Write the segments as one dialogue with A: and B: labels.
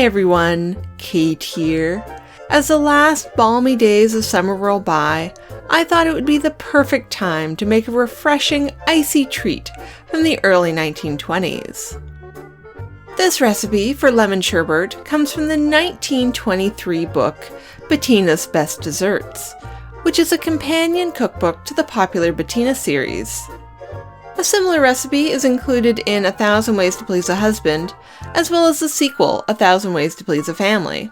A: Hi everyone, Kate here. As the last balmy days of summer roll by, I thought it would be the perfect time to make a refreshing, icy treat from the early 1920s. This recipe for lemon sherbet comes from the 1923 book Bettina's Best Desserts, which is a companion cookbook to the popular Bettina series. A similar recipe is included in 1,000 Ways to Please a Husband, as well as the sequel, 1,000 Ways to Please a Family.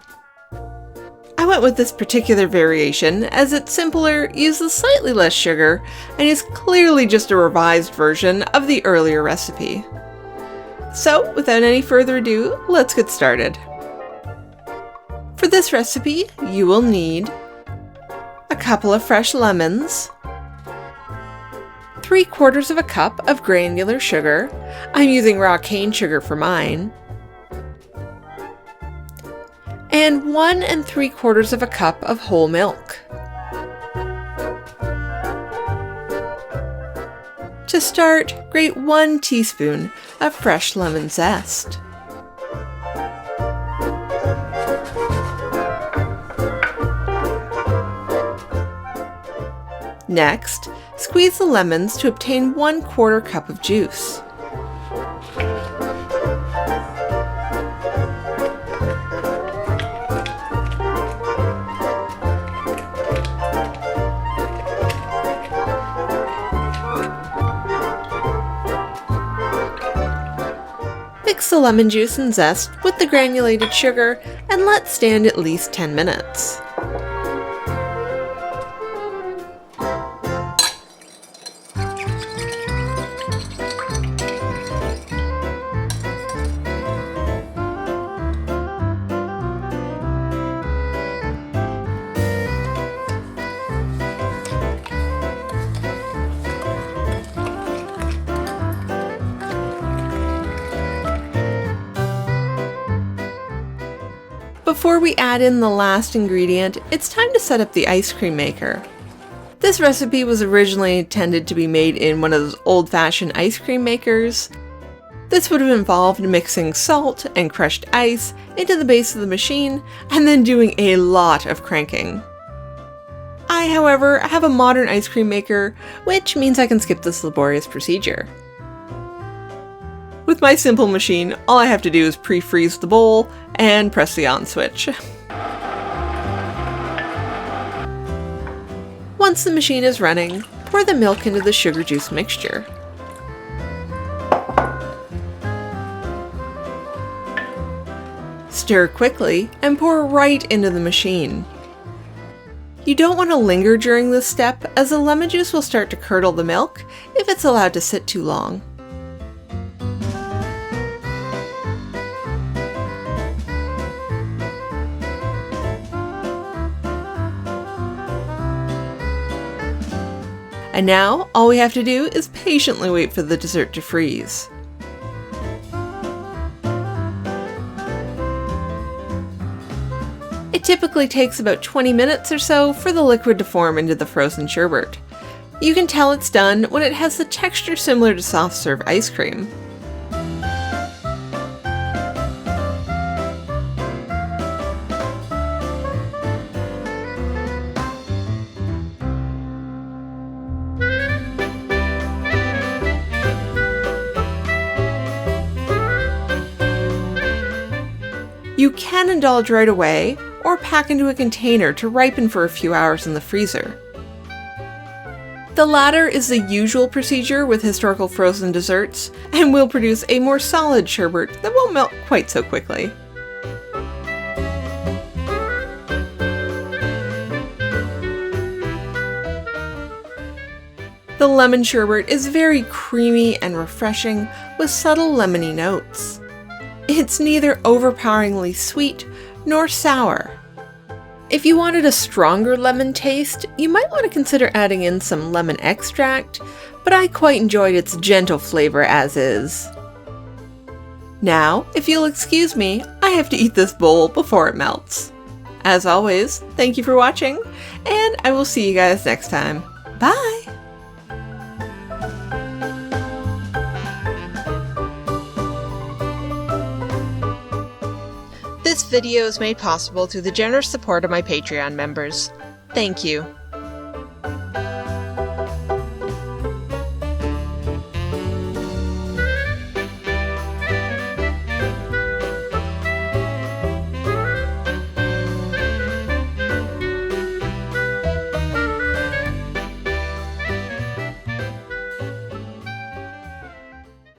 A: I went with this particular variation as it's simpler, uses slightly less sugar, and is clearly just a revised version of the earlier recipe. So, without any further ado, let's get started. For this recipe, you will need a couple of fresh lemons, 3/4 of a cup of granular sugar. I'm using raw cane sugar for mine, and 1 3/4 of a cup of whole milk. To start, grate 1 teaspoon of fresh lemon zest. Next, squeeze the lemons to obtain 1/4 cup of juice. Mix the lemon juice and zest with the granulated sugar and let stand at least 10 minutes. Before we add in the last ingredient, it's time to set up the ice cream maker. This recipe was originally intended to be made in one of those old-fashioned ice cream makers. This would have involved mixing salt and crushed ice into the base of the machine and then doing a lot of cranking. I, however, have a modern ice cream maker, which means I can skip this laborious procedure. With my simple machine, all I have to do is pre-freeze the bowl and press the on switch. Once the machine is running, pour the milk into the sugar juice mixture. Stir quickly and pour right into the machine. You don't want to linger during this step, as the lemon juice will start to curdle the milk if it's allowed to sit too long. And now, all we have to do is patiently wait for the dessert to freeze. It typically takes about 20 minutes or so for the liquid to form into the frozen sherbet. You can tell it's done when it has the texture similar to soft serve ice cream. You can indulge right away, or pack into a container to ripen for a few hours in the freezer. The latter is the usual procedure with historical frozen desserts, and will produce a more solid sherbet that won't melt quite so quickly. The lemon sherbet is very creamy and refreshing with subtle lemony notes. It's neither overpoweringly sweet nor sour. If you wanted a stronger lemon taste, you might want to consider adding in some lemon extract, but I quite enjoyed its gentle flavor as is. Now, if you'll excuse me, I have to eat this bowl before it melts. As always, thank you for watching, and I will see you guys next time. Bye! This video is made possible through the generous support of my Patreon members. Thank you.